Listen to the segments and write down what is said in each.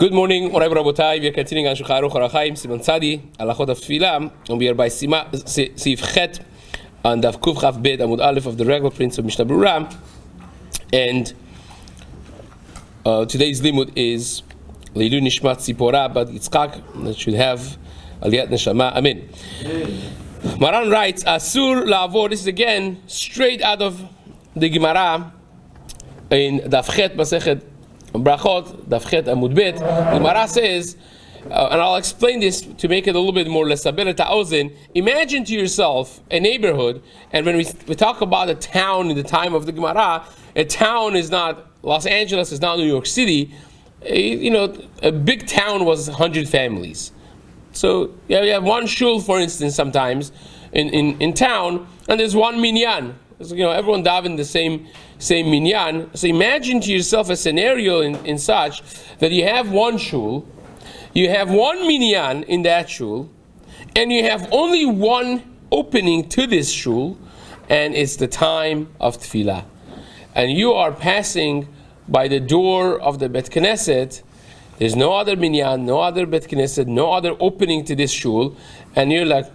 Good morning, Rabbi Rabotai. We are continuing on Shulchan Aruch Arachaim, Siman Tzadi, Halachot of Tefillah, and we are by Seif Chet on Daf Kuf Chaf Bet Amud Aleph of the regular prince of Mishna Berura. And today's limud is Leilu Nishmat Tzipora Bat Yitzchak, that should have Aliyat Neshama. Amen. Maran writes, Asur La'avor. This is again straight out of the Gemara in Daf Chet Masechet Brachot, Daf Chet Amud Bet. The Gemara says, and I'll explain this to make it a little bit more lesaber ta'ozen. Imagine to yourself a neighborhood, and when we talk about a town in the time of the Gemara, a town is not Los Angeles, is not New York City. A big town was 100 families. So you have one shul, for instance, sometimes in town, and there's one minyan. So, everyone daven the same minyan. So imagine to yourself a scenario in such that you have one shul, you have one minyan in that shul, and you have only one opening to this shul, and it's the time of tefillah. And you are passing by the door of the Bet Knesset. There's no other minyan, no other Bet Knesset, no other opening to this shul, and you're like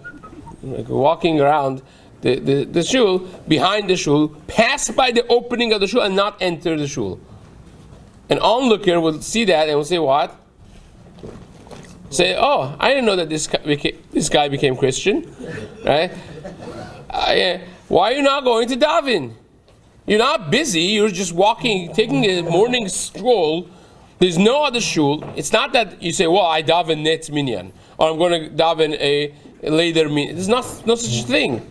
walking around the shul, behind the shul, pass by the opening of the shul and not enter the shul. An onlooker will see that and will say, what? Say, oh, I didn't know that this guy became Christian, right? Why are you not going to daven? You're not busy, you're just walking, taking a morning stroll. There's no other shul. It's not that you say, well, I daven net minyan, or I'm going to daven a later minyan. There's no such thing.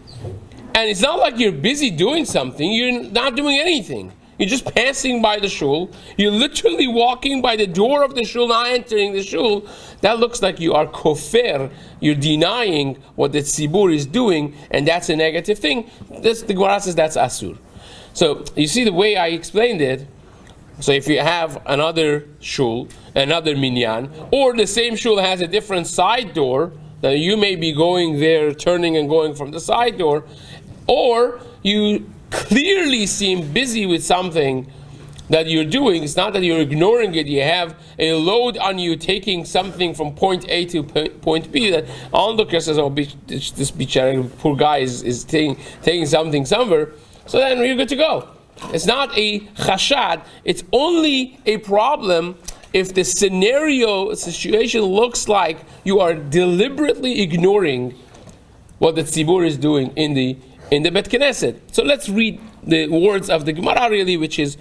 And it's not like you're busy doing something. You're not doing anything. You're just passing by the shul. You're literally walking by the door of the shul, not entering the shul. That looks like you are kofer. You're denying what the tzibur is doing, and that's a negative thing. The Gemara says that's asur. So you see the way I explained it. So if you have another shul, another minyan, or the same shul has a different side door, that you may be going there, turning and going from the side door, or you clearly seem busy with something that you're doing. It's not that you're ignoring it. You have a load on you taking something from point A to point B. That onlooker says, oh, this poor guy is taking something somewhere. So then you're good to go. It's not a chashad. It's only a problem if the situation looks like you are deliberately ignoring what the tzibur is doing in the Bet Knesset. So let's read the words of the Gemara, really, which is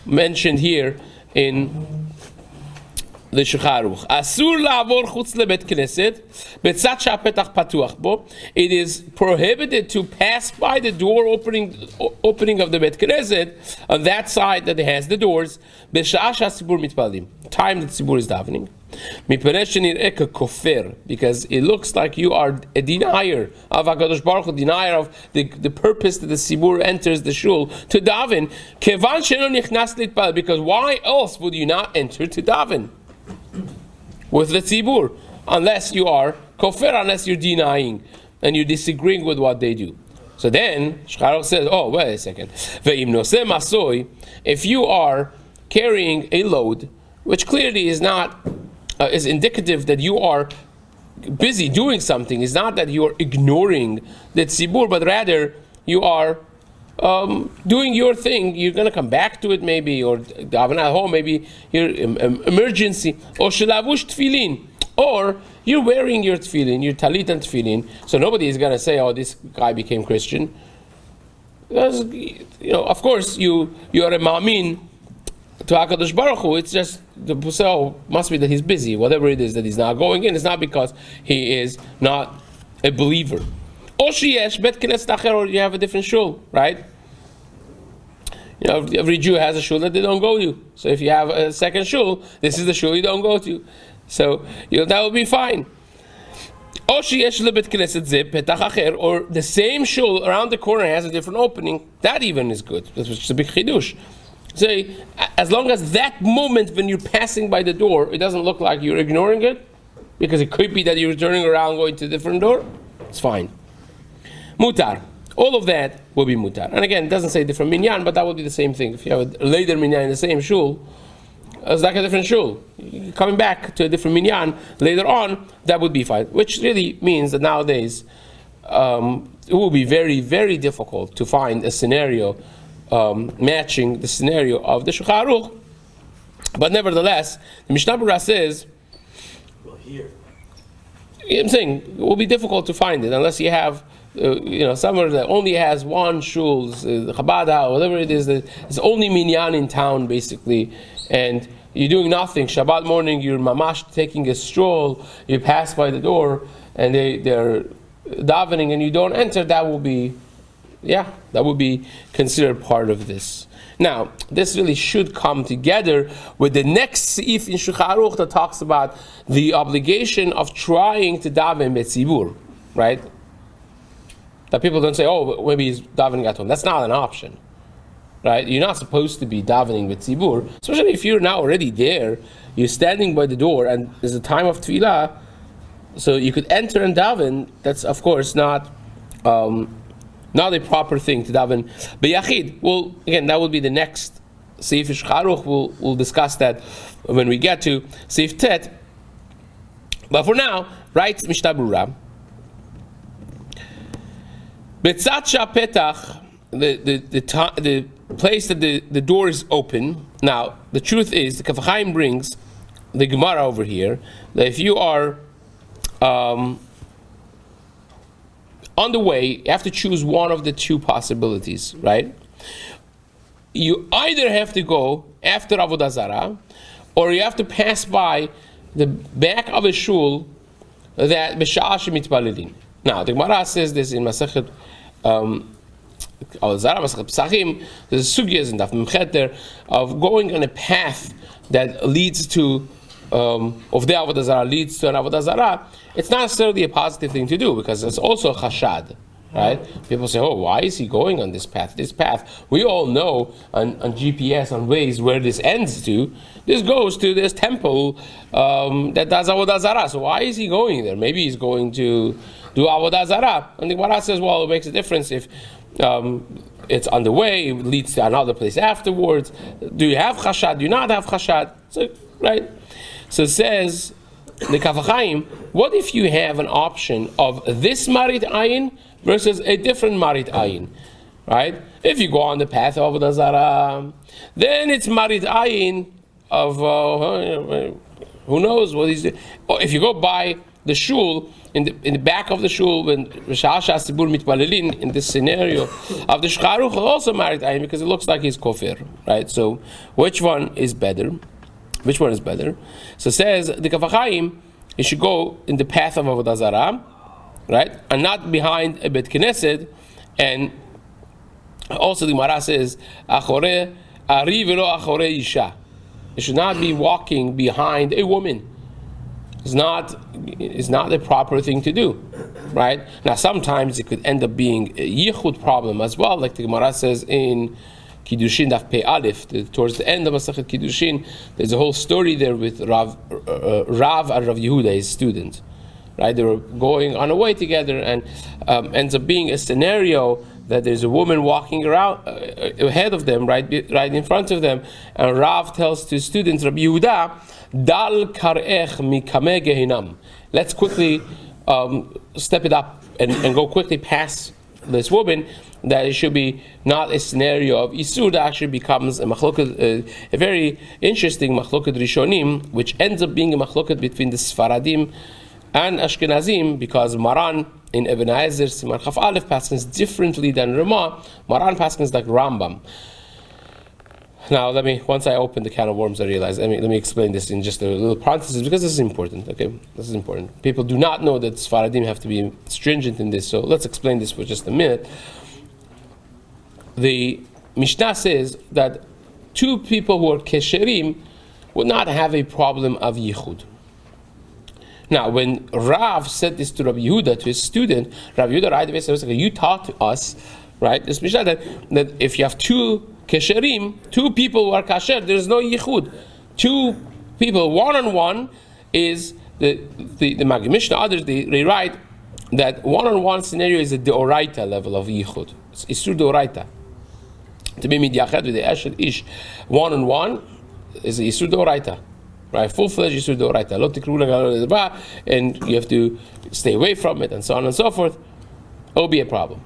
mentioned here in the Shulchan Aruch. Asur la'avor chutz leBet Knesset betzad she'hapetach patuach bo. It is prohibited to pass by the door opening of the Bet Knesset on that side that has the doors. B'sha'ah she'hatzibur mitpalim. Time that tzibur is davening. Because it looks like you are a denier of HaKadosh Baruch Hu, denier of the purpose that the Sibur enters the shul to daven. Because why else would you not enter to daven with the Sibur? Unless you are kofer, unless you're denying and you're disagreeing with what they do. So then Shulchan says, oh, wait a second. If you are carrying a load, which clearly is not is indicative that you are busy doing something. It's not that you are ignoring the tzibur, but rather you are doing your thing. You're going to come back to it maybe, or daven at home, maybe your emergency, or shelavush tefillin, or you're wearing your tefillin, your talit and tefillin, so nobody is going to say, oh, this guy became Christian. Because, of course, you are a ma'amin to HaKadosh Baruch Hu. It's just must be that he's busy. Whatever it is that he's not going in, it's not because he is not a believer. Or Bet Knesset acher, or you have a different shul, right? Every Jew has a shul that they don't go to. So if you have a second shul, this is the shul you don't go to. So that will be fine. Or the same shul around the corner has a different opening. That even is good. That's a big chidush. So, as long as that moment when you're passing by the door, it doesn't look like you're ignoring it, because it could be that you're turning around going to a different door, it's fine. Mutar. All of that will be mutar. And again, it doesn't say different minyan, but that will be the same thing. If you have a later minyan in the same shul, it's like a different shul. Coming back to a different minyan later on, that would be fine. Which really means that nowadays it will be very, very difficult to find a scenario matching the scenario of the Shulchan Aruch. But nevertheless, the Mishnah Berura says, well, here, I'm saying it will be difficult to find it unless you have, somewhere that only has one shul, Chabad, whatever it is, it's only minyan in town basically, and you're doing nothing. Shabbat morning, you're mamash taking a stroll, you pass by the door, and they're davening, and you don't enter. That will be considered part of this. Now, this really should come together with the next Seif in Shulchan Aruch that talks about the obligation of trying to daven betzibur, right? That people don't say, oh, maybe he's davening at home. That's not an option, right? You're not supposed to be davening betzibur, especially if you're now already there, you're standing by the door, and there's a time of tefillah, so you could enter and daven. That's, of course, not a proper thing to daven b'yachid. Well, again, that will be the next Seif Shulchan Aruch. We'll discuss that when we get to Seif Tet. But for now, writes Mishnah Berura, Betzat Petach, the place that the door is open. Now, the truth is, the Kaf HaChaim brings the Gemara over here that if you are on the way, you have to choose one of the two possibilities, right? You either have to go after Avodah Zarah, or you have to pass by the back of a shul that B'sha'ah shemitpalelin. Now, the Gemara says this in Masechet Avodah Zarah, Masechet Pesachim. There's sugyas in Daf Memchet there of going on a path that leads to of the Avodah Zarah leads to an Avodah Zarah. It's not necessarily a positive thing to do because it's also a chashad, right? People say, oh, why is he going on this path? This path, we all know on GPS, on Waze, where this ends to. This goes to this temple that does Avodah Zarah. So why is he going there? Maybe he's going to do Avodah Zarah. And the Gemara says, well, it makes a difference if it's on the way, it leads to another place afterwards. Do you have chashad? Do you not have chashad? So, right? So it says, the Kaf HaChaim, what if you have an option of this Marit Ayin versus a different Marit Ayin, right? If you go on the path of Avodah Zarah, then it's Marit Ayin of, who knows what he's doing. Or if you go by the shul, in the back of the shul, when B'sha'ah she'atzibur mitpalelin, in this scenario of the Shulchan Aruch, also Marit Ayin, because it looks like he's kofir, right? So, which one is better? Which one is better? So it says the Kaf HaChaim, you should go in the path of Avodah Zarah, right, and not behind a Bet Knesset. And also the Gemara says, "Achore ari velo achore isha." You should not be walking behind a woman. It's not the proper thing to do, right? Now sometimes it could end up being a yichud problem as well, like the Gemara says in Kiddushin Daf Pei Aleph, towards the end of Masechet Kiddushin, there's a whole story there with Rav and Rav Yehuda, his student. Right, they were going on a way together, and ends up being a scenario that there's a woman walking around ahead of them, right in front of them, and Rav tells to his students, Rabbi Yehuda, Dal karech mikame gehinam. Let's quickly step it up and go quickly past this woman, that it should be not a scenario of Isur that actually becomes a machloket, a very interesting machloket Rishonim, which ends up being a machloket between the Sfaradim and Ashkenazim, because Maran in Ibn Ezer Siman Chaf Aleph paskins differently than Ramah. Maran paskins like Rambam. Now, once I open the can of worms, I realize, let me explain this in just a little parenthesis, because this is important, okay? This is important. People do not know that Sfaradim have to be stringent in this, so let's explain this for just a minute. The Mishnah says that two people who are kesherim would not have a problem of yichud. Now, when Rav said this to Rabbi Yehuda, to his student, Rabbi Yehuda right away said, you taught to us, right, this Mishnah, that if you have two kesherim, two people who are kasher, there is no yichud. Two people, one-on-one, is the Magid Mishnah, others, they write that one-on-one scenario is a deoraita level of yichud. It's through deoraita. To be midyached with the eshet ish one-on-one, is a Yisur D'Oraita, right? Full-fledged Yisur D'Oraita. Lo tikruna, and you have to stay away from it, and so on and so forth. It will be a problem.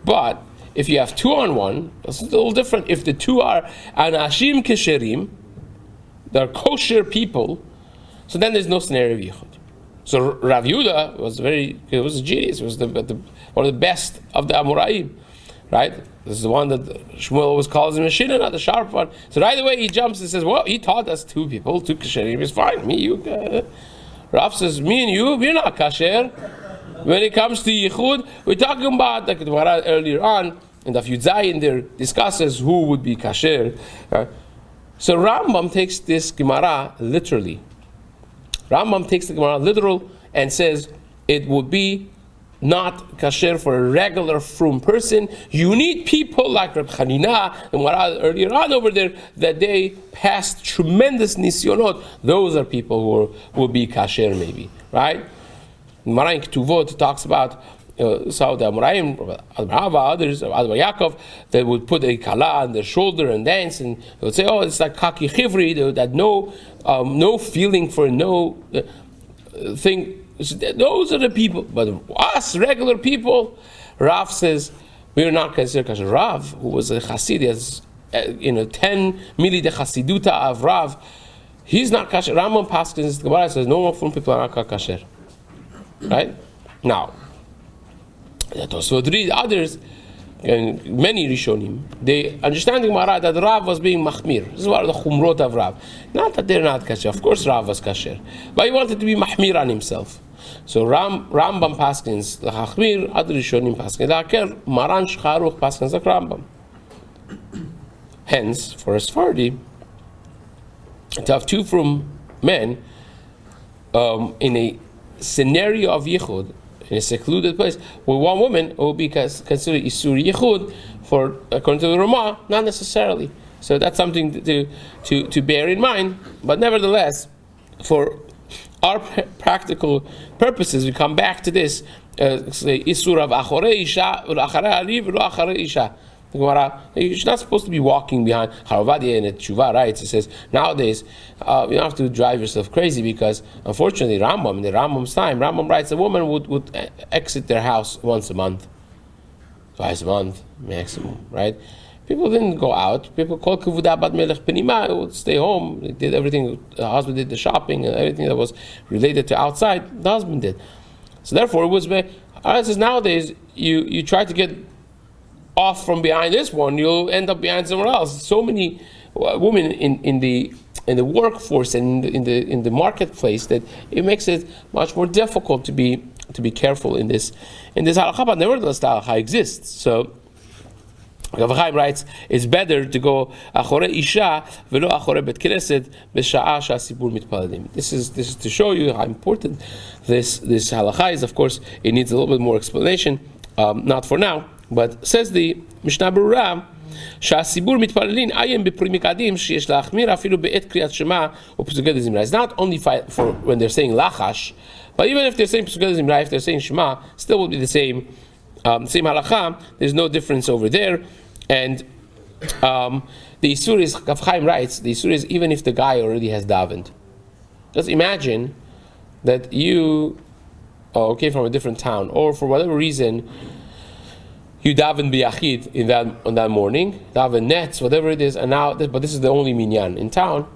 But if you have 2 on 1, it's a little different. If the 2 are anashim kesherim, they're kosher people, so then there's no scenario of yichud. So Rav Yehuda was a genius. It was one of the best of the Amoraim, right? This is the one that Shmuel always calls him a Mishna, not the sharp one. So right away he jumps and says, well, he taught us 2 people, 2 kasherim is fine. Me, you. Rav says, me and you, we're not kasher. When it comes to yichud, we're talking about, like earlier on, in the Yud Zayin there discusses who would be kasher. So Rambam takes this Gemara literally. Rambam takes the Gemara literal and says it would be not kasher for a regular frum person. You need people like Reb Chanina and Marad earlier on over there that they passed tremendous nisyonot. Those are people who will be kasher maybe, right? Marayin Ketuvot talks about so the Amoraim, others, Yaakov, they would put a kala on their shoulder and dance, and they would say, "Oh, it's like kaki chivri." They had no feeling for no thing. Those are the people, but us regular people, Rav says we are not considered kasher. Rav, who was a Chassid, has 10 mili de Chassiduta of Rav, he's not kasher. Rambam Paskins, the Gemara says no more from people are not kasher. Right now. So the others, and many Rishonim, they understand the Gemara that Rav was being mahmir. This is one of the chumrot of Rav. Not that they're not kasher. Of course Rav was kasher, but he wanted to be mahmir on himself. So Rambam paskins l'chachmir, other Rishonim paskins l'haker. Maran Shcharuch paskins like Rambam. Hence, for a Sephardi, to have 2 from men in a scenario of yichud, in a secluded place, with 1 woman, it will be considered Isur Yichud, for, according to the Ramah, not necessarily. So that's something to bear in mind. But nevertheless, for our practical purposes, we come back to this, Isur of Achorei Isha, Achorei Ariv, Achorei Isha. You're not supposed to be walking behind Haravadia and Tshuva, right? It says nowadays you don't have to drive yourself crazy because unfortunately Rambam, in the Rambam's time, Rambam writes a woman would exit their house once a month, twice a month maximum, right? People didn't go out. People called Kivuda Bat Melech Penima, would stay home. They did everything. The husband did the shopping and everything that was related to outside, the husband did. So therefore it was nowadays you try to get off from behind this one, you'll end up behind somewhere else. So many women in the workforce and in the marketplace that it makes it much more difficult to be careful in this halakha. But nevertheless, the halakha exists. So Rav Chaim writes, it's better to go achore isha velo achore bet knesset b'sha'a sha'asibur mitpaladim. This is to show you how important this halakha is. Of course, it needs a little bit more explanation. Not for now. But says the Mishna Berura, שהסיבור מתפללים עיין בפרי מקדים שיש להחמיר אפילו בעת קריאת שמע ופסוקי דזמרה. It's not only for when they're saying lachash, but even if they're saying psukei dezimra, if they're saying shema, still will be the same halakha. There's no difference over there. And the Isur is, Rav Chaim writes, the Isur is even if the guy already has davened. Just imagine that you came from a different town, or for whatever reason you daven biyachid on that morning, daven nets, whatever it is, and now, but this is the only minyan in town.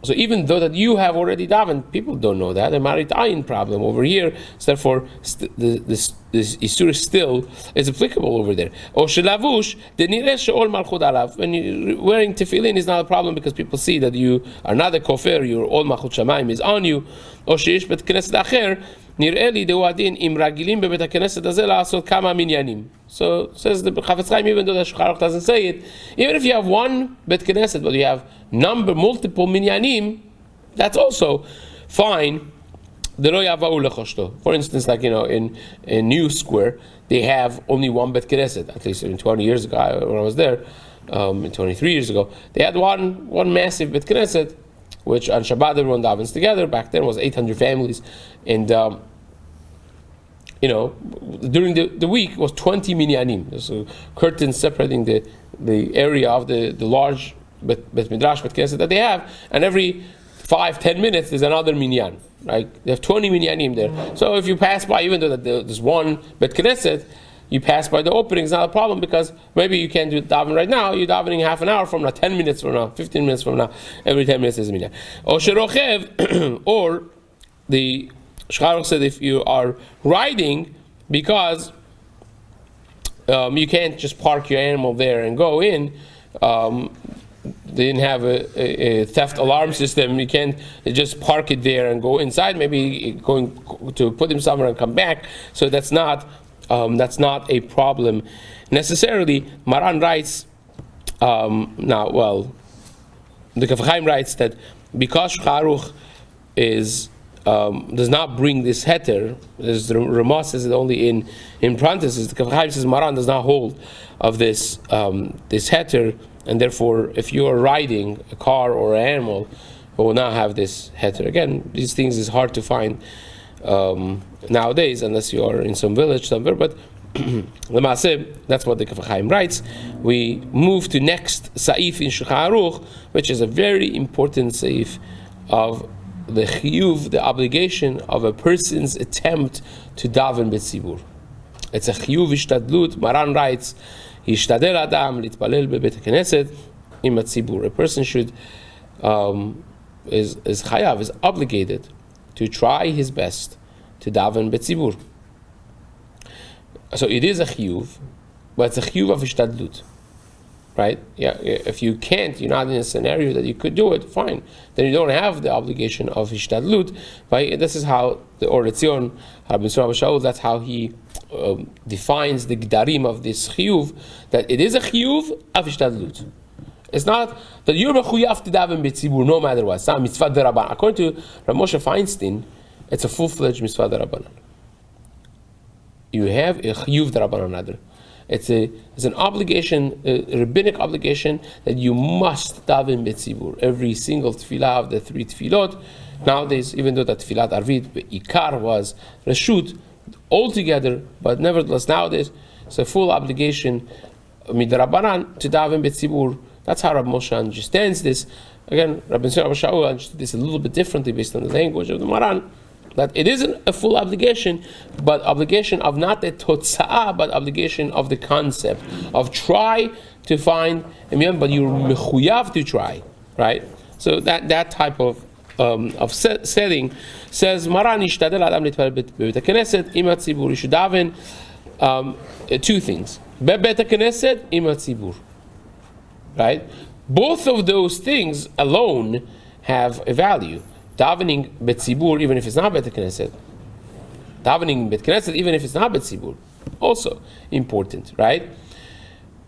So even though that you have already davened, people don't know that. The marit ayin problem over here, so therefore this isur still is applicable over there. Or shelavush denireh sheol malchut alav. When you're wearing tefillin is not a problem because people see that you are not a kofer, your all malchut shamayim is on you. Or sheish bet knesset acher. נראה לי דהו הדין אם רגילים בבית הכנסת הזה לעשות כמה מניינים. So says the Chafetz Chaim, even though the Shulchan Aruch doesn't say it, even if you have one Bet Knesset, but you have multiple minyanim, that's also fine. For instance, like in New Square, they have only one Bet Knesset. At least 20 years ago, when I was there, 23 years ago, they had one massive Bet Knesset, which on Shabbat everyone davens together. Back then it was 800 families, and during the week it was 20 minyanim. So curtains separating the area of the large Bet Midrash, Bet Knesset that they have, and every 5-10 minutes there's another minyan. Right? They have 20 minyanim there. So if you pass by, even though there's one Bet Knesset, you pass by the opening, it's not a problem, because maybe you can't do daven right now. You're davening half an hour from now, 10 minutes from now, 15 minutes from now. Every 10 minutes is a minyan. Or sherochev, or the Shcharuch said if you are riding, because you can't just park your animal there and go in. They didn't have a theft alarm system. You can't just park it there and go inside. Maybe going to put him somewhere and come back. So that's not a problem necessarily. Maran writes the Kaf Chaim writes that because Shcharuch does not bring this heter, as the Ramah says it only in parentheses, the Kaf Chaim says Maran does not hold of this heter, and therefore if you are riding a car or an animal, it will not have this heter. Again, these things is hard to find nowadays, unless you are in some village somewhere, but that's what the Kaf Chaim writes. We move to next Seif in Shulchan Aruch, which is a very important Seif of the chiyuv, the obligation of a person's attempt to daven b'tzibur. It's a chiyuv ishtadlut. Maran writes, "Yishtadel adam litpalel bebet knesset im hatzibur." A person should is chayav, is obligated to try his best to daven b'tzibur. So it is a chiyuv, but it's a chiyuv of ishtadlut, right? Yeah. If you can't, you're not in a scenario that you could do it, fine. Then you don't have the obligation of ishtadlut. But this is how the Or Etzion, Rabbi Shlomo Yisraeli, that's how he defines the gdarim of this chiyuv, that it is a chiyuv of ishtadlut. It's not that you're mechuyav to daven b'tzibur no matter what. It's not mitzvah derabanan. According to Rav Moshe Feinstein, it's a full-fledged mitzvah derabanan. You have a chiyuv derabanan rather. It's an obligation, a rabbinic obligation, that you must daven b'tzibur. Every single tefillah of the 3 tefillot. Nowadays, even though that tefillat arvit ikar was reshut altogether, but nevertheless nowadays it's a full obligation midrabanan to daven b'tzibur. That's how Rabbi Moshe understands this. Again, Rabbi Shlomo Yisraeli understood this a little bit differently based on the language of the Maran. That it isn't a full obligation, but obligation of not the totza'ah, but obligation of the concept of try to find a minyan, but you're mechuyav to try, right? So that type of setting says Maran ishtadel adam litpalel bebet knesset im hatzibur. You should daven 2 things: bebet knesset im hatzibur. Right? Both of those things alone have a value. Davening betzibur, even if it's not bet knesset. Davening bet knesset, even if it's not betzibur, also important, right?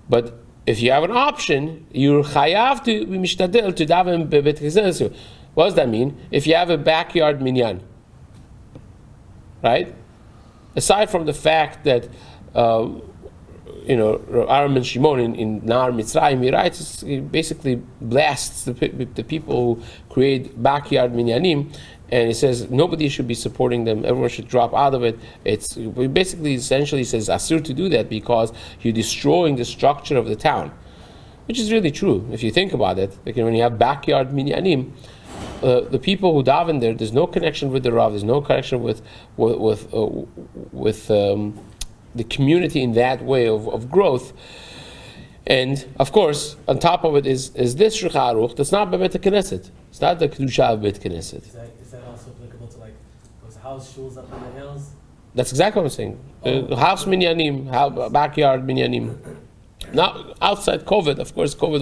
But if you have an option, you're chayav to be mishtadel to daven bet knesset. What does that mean? If you have a backyard minyan, right? Aside from the fact that Aaron and Shimon in Nar Mitzrayim, he writes, he basically blasts the people who create backyard minyanim, and he says nobody should be supporting them, everyone should drop out of it. He basically essentially says asur to do that because you're destroying the structure of the town, which is really true if you think about it. Like when you have backyard minyanim, the people who daven there's no connection with the Rav, there's no connection with the community in that way of growth. And of course, on top of it is this Shulchan Aruch that's not bebet knesset. It's not the kedusha of bet knesset. Is that also applicable to like those house shuls up in the hills? That's exactly what I'm saying. House minyanim, backyard minyanim. Now, outside COVID, of course, COVID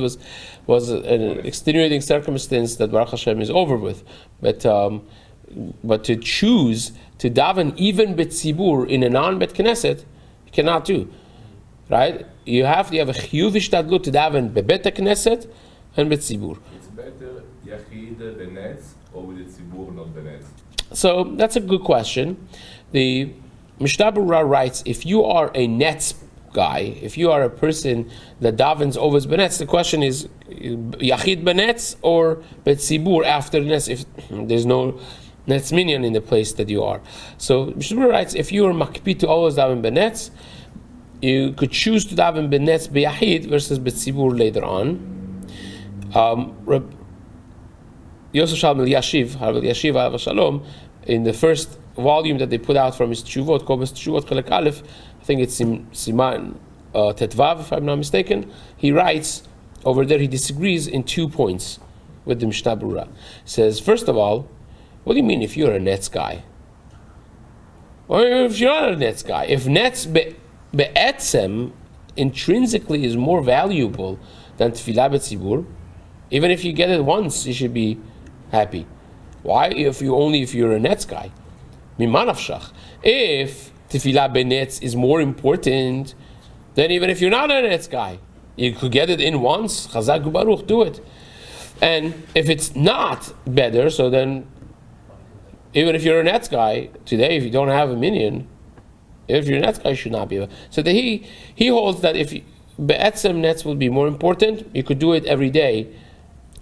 was an extenuating circumstance that Baruch Hashem is over with. But to choose to daven even betzibur in a non-bet knesset, you cannot do, right? You have a chiyuv ishtadlut to daven bebet knesset and betzibur. It's better yachid benetz or with the tzibur, not benetz. So that's a good question. The Mishnah Berura writes, if you are a netz guy, if you are a person that davens over benetz, the question is yachid benetz or betzibur after netz if there's no netz minyan in the place that you are. So Mishnah writes, if you are makpid to always daven benetz, you could choose to daven benetz beyachid versus betzibur later on. Yosef Shalom Yashiv, Rabbi Yashiv Alav Shalom, in the first volume that they put out from his Tshuvot, called Tshuvot Chelek Aleph, I think it's Siman Tetvav, if I'm not mistaken, he writes, over there he disagrees in 2 points with the Mishnah Berura. He says, first of all, what do you mean if you're a Nets guy? Or if you're not a Nets guy? If Nets be'etzem intrinsically is more valuable than Tefillah B'tzibur, even if you get it once, you should be happy. Why? If you're a Nets guy. Mimanavshach. If Tefillah B'netz is more important, then even if you're not a Nets guy, you could get it in once, Chazak Baruch, do it. And if it's not better, so then, even if you're a Nets guy, today, if you don't have a minyan, if you're a Nets guy, you should not be. So he holds that if Be'etzem Nets would be more important, you could do it every day.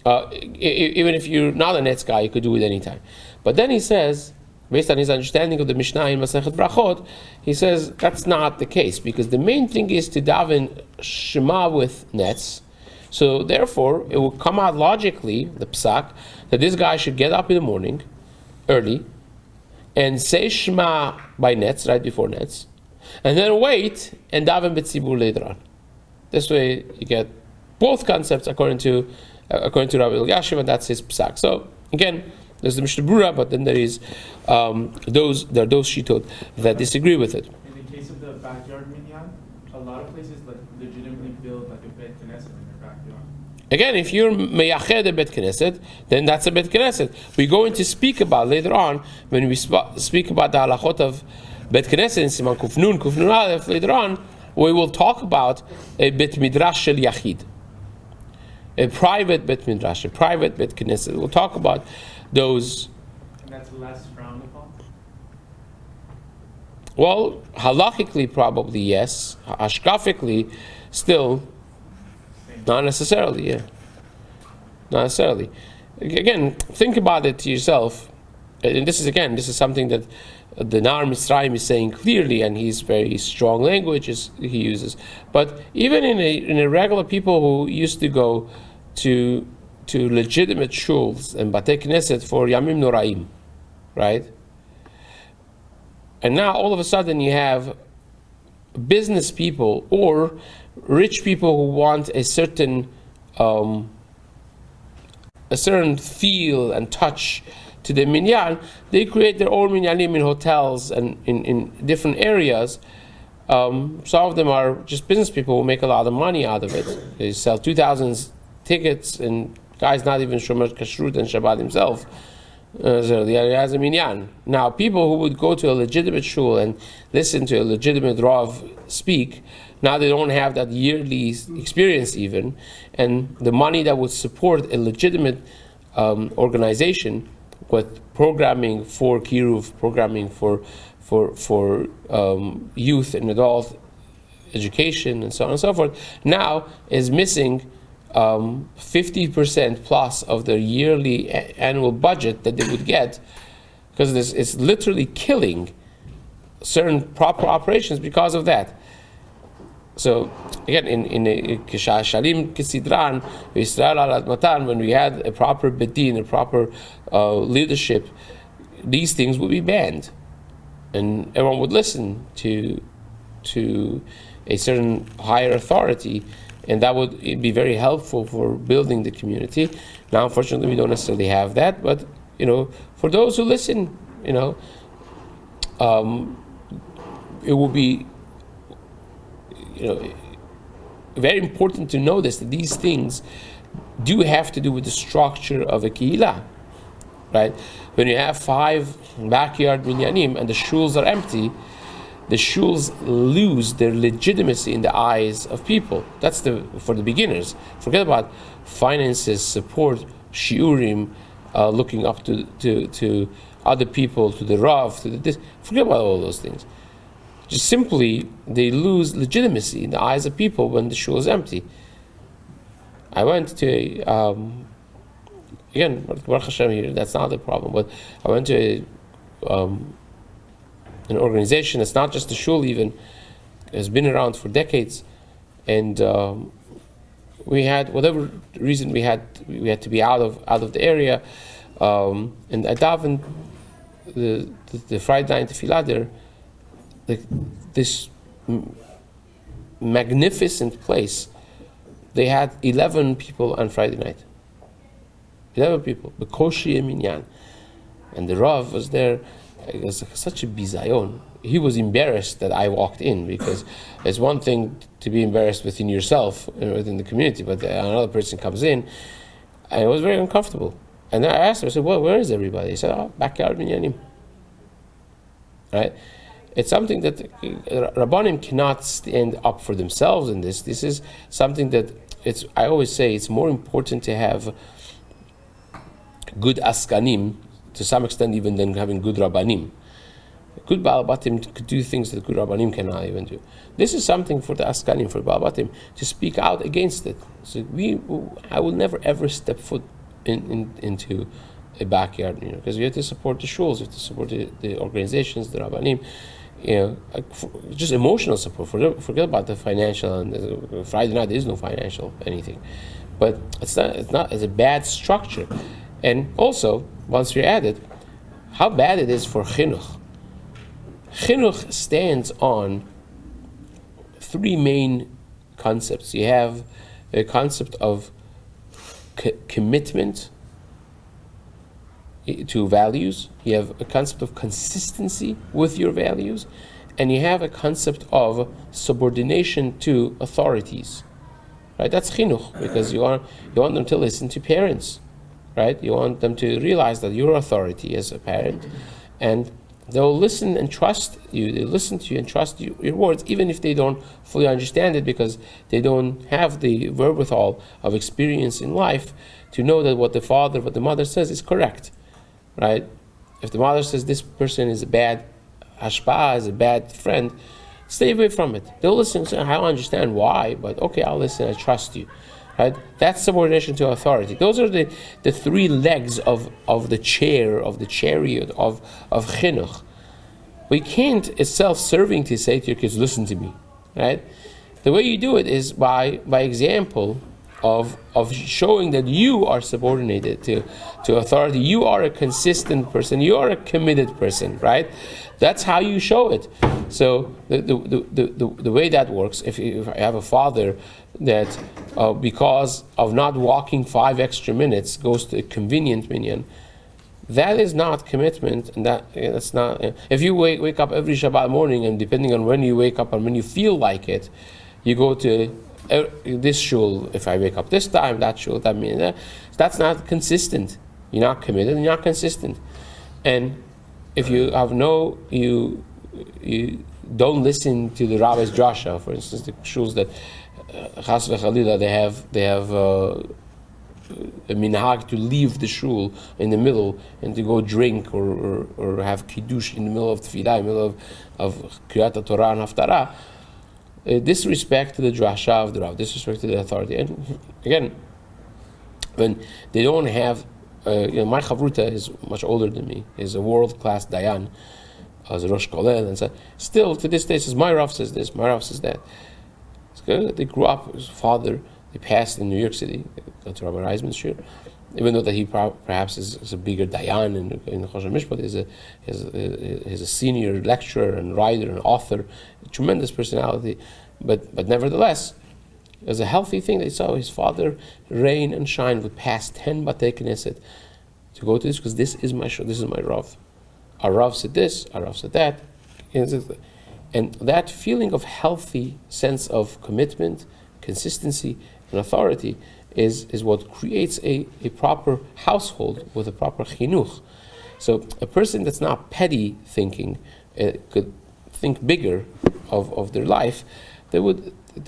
Even if you're not a Nets guy, you could do it anytime. But then he says, based on his understanding of the Mishnah in Masechet Brachot, he says that's not the case, because the main thing is to daven Shema with Nets. So therefore, it will come out logically, the psak, that this guy should get up in the morning, early, and say Shema by Nets, right before Nets, and then wait and daven b'tzibur later on. This way you get both concepts according to Rabbi Yashiv, and that's his psak. So again, there's the Mishnah Berura, but then there is those shitot that disagree with it. In the case of the backyard minyan, a lot of places like legitimately build like a bet knesset in their backyard. Again, if you're meyached a bet knesset, then that's a bet knesset. We're going to speak about later on when we speak about the halachot of bet knesset in Siman Kufnun Aleph. Later on, we will talk about a bet midrash shel yachid, a private bet midrash, a private bet knesset. We'll talk about those. And that's less frowned upon? Well, halachically probably yes. Hashkafically, still not necessarily. Yeah, not necessarily. Again, think about it to yourself. And this is something that the Nar Mitzrayim is saying clearly, and he's very strong language he uses. But even in a regular people who used to go to legitimate shuls and batei knesset for Yamim Noraim, right? And now all of a sudden you have business people or rich people who want a certain feel and touch to the minyan. They create their own minyanim in hotels and in different areas. Some of them are just business people who make a lot of money out of it. They sell 2,000 tickets, and guy's not even shomer kashrut and Shabbat himself. So he has a minyan. Now, people who would go to a legitimate shul and listen to a legitimate Rav speak, now they don't have that yearly experience even, and the money that would support a legitimate organization with programming for kiruv, programming for youth and adult education and so on and so forth, now is missing 50% plus of their yearly annual budget that they would get, because it's literally killing certain proper operations because of that. So again, in Shalim Kisidran, Israel al Admatan, when we had a proper bedin, a proper leadership, these things would be banned, and everyone would listen to a certain higher authority, and that would be very helpful for building the community. Now, unfortunately, we don't necessarily have that, but for those who listen, it will be very important to know that these things do have to do with the structure of a kehillah, right? When you have 5 backyard minyanim and the shuls are empty, the shuls lose their legitimacy in the eyes of people. That's for the beginners. Forget about finances, support, shiurim, looking up to other people, to the Rav, to this. Forget about all those things. Just simply, they lose legitimacy in the eyes of people when the shul is empty. I went to again, Baruch Hashem here, that's not the problem, but I went to an organization that's not just a shul even, has been around for decades, and we had whatever reason we had to be out of the area, and I davened the Friday night tefillah there, this magnificent place. They had 11 people on Friday night. 11 people, Bekoshi Minyan, and the Rav was there. It was such a bizayon. He was embarrassed that I walked in, because it's one thing to be embarrassed within yourself, within the community, but another person comes in, and it was very uncomfortable. And then I asked him, I said, well, where is everybody? He said, backyard minyanim. Right? It's something that Rabbanim cannot stand up for themselves in this. This is something that I always say it's more important to have good askanim, to some extent even, than having good rabbanim. Good Baal Batim could do things that good rabbanim cannot even do. This is something for the askanim, for Baal Batim, to speak out against it. So I will never ever step foot into a backyard, because you have to support the shuls, you have to support the organizations, the rabbanim, just emotional support. Forget about the financial. And Friday night there is no financial anything, but it's a bad structure. And also, once you're at it, how bad it is for chinuch. Chinuch stands on three main concepts. You have a concept of commitment to values, you have a concept of consistency with your values, and you have a concept of subordination to authorities. Right? That's chinuch, because you want them to listen to parents. Right? You want them to realize that you're authority as a parent, and they'll listen and trust you. They listen to you and trust your words, even if they don't fully understand it, because they don't have the wherewithal of experience in life to know that what the father, what the mother says is correct. Right? If the mother says this person is a bad hashpah, is a bad friend, stay away from it. They'll listen and say, I don't understand why, but okay, I'll listen, I trust you. Right? That's subordination to authority. Those are the three legs of the chair, of the chariot of chinuch. We can't, it's self-serving to say to your kids, listen to me. Right? The way you do it is by example of showing that you are subordinated to authority. You are a consistent person. You are a committed person, right? That's how you show it. So the way that works, if I have a father that because of not walking 5 extra minutes goes to a convenient minyan, that is not commitment, and that's not. If you wake up every Shabbat morning, and depending on when you wake up and when you feel like it, you go to this shul. If I wake up this time, that shul, that means that's not consistent. You're not committed, and you're not consistent. And if you have you don't listen to the rabbi's drasha, for instance, the shuls that chas v'chalila, they have a minhag to leave the shul in the middle and to go drink or have kiddush in the middle of tefillah, in the middle of kriyat Torah and haftarah. Disrespect to the drasha of the rav, disrespect to the authority. And again, when they don't have, my chavruta is much older than me. He's a world-class dayan, as Rosh Kolel, and so still to this day says, my rav says this, my rav says that. They grew up, his father, they passed in New York City, got to Rabbi Reisman's shir, even though that he perhaps is a bigger dayan in the Choshen Mishpat, is a senior lecturer and writer and author, a tremendous personality, but nevertheless, it was a healthy thing. They saw his father rain and shine, would pass 10 Batei Knesset to go to this, because this is my shul, this is my Rav. Our Rav said this, our Rav said that. And that feeling of healthy sense of commitment, consistency, and authority is what creates a proper household with a proper chinuch. So a person that's not petty thinking could think bigger of their life. They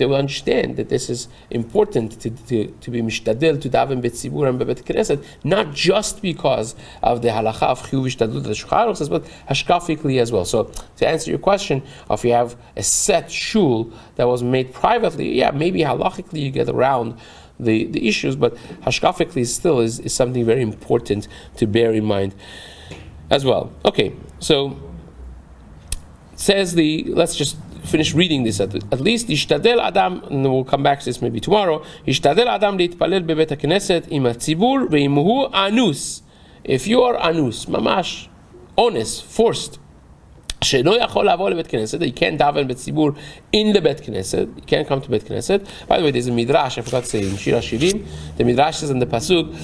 will understand that this is important to be mishtadel, to daven betzibur and bebet knesset, not just because of the halacha of chiyuv ishtadlut that the Shulchan Aruch says, but hashkafically as well. So to answer your question, if you have a set shul that was made privately, yeah, maybe halachically you get around the issues, but hashkafically still is something very important to bear in mind as well. Okay, so says let's just finish reading this at least. Yishtadel Adam, and we'll come back to this maybe tomorrow. Yishtadel Adam להתפלל בבית הכנסת עם הציבור ואם הוא אנוס. If you are anus, mamash, honest, forced, שאינו יכול לעבור לבית כנסת, you can't daven בציבור in the בית כנסת, you can't come to בית כנסת. By the way, there's a midrash, I forgot to say, in Shir HaShirim, the midrash says in the pasuk,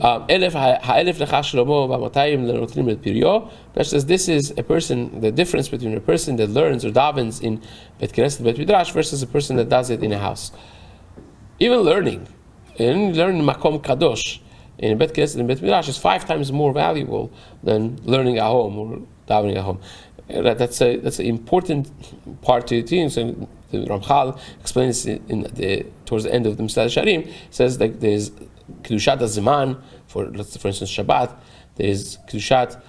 האלף לך שלמה והמאתיים לנותנים לפריו. That says this is a person, the difference between a person that learns or davens in בית כנסת, בית midrash, versus a person that does it in a house. Even learning makom kadosh in Bet Knesset and Bet Midrash is 5 times more valuable than learning at home or davening at home. That's an important part to it. So the Ramchal explains towards the end of the Mishna Sharim, says that there's Kedushat Siman for instance Shabbat. There's Kedushat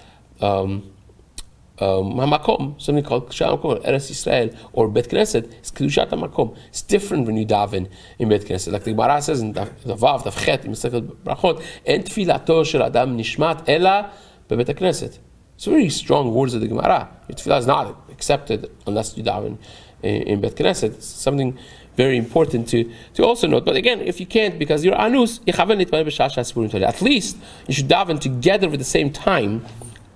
Hamakom, something called Kedushat Hamakom, Eretz Yisrael, or Bet Knesset. It's Kedushat Hamakom. It's different when you daven in Bet Knesset. Like the Gemara says in the Vav, the Chet, in Masechet Brachot, En tfilato shel Adam nishmat ela bebet Knesset. It's very strong words of the Gemara. Your tefillah is not accepted unless you daven in Bet Knesset. It's something very important to also note. But again, if you can't because you're anus, at least you should daven together with the same time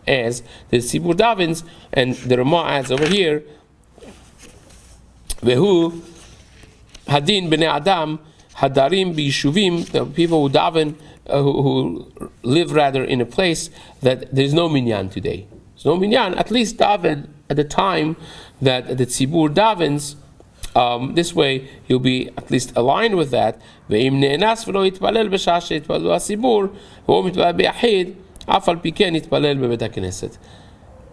as the Tzibur davens. And the Ramah adds over here, Vehu hadin bnei adam hadarim b'yishuvim, the people who daven, who live rather in a place that there's no minyan today. There's no minyan. At least daven at the time that the Tzibur davens. This way you'll be at least aligned with that. Ve'im ne'enas v'lo yitpalel b'shah she'yitpalu ha'tzibur v'hu mitpalel b'yachid.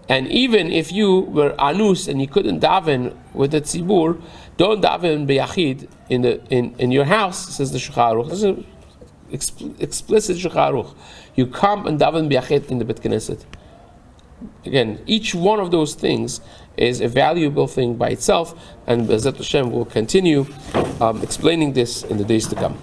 And even if you were anus and you couldn't daven with the tzibur, don't daven b'yachid in your house, says the Shulchan Aruch. This is an explicit Shulchan Aruch. You come and daven b'yachid in the Bet Knesset. Again, each one of those things is a valuable thing by itself, and B'ezrat Hashem will continue explaining this in the days to come.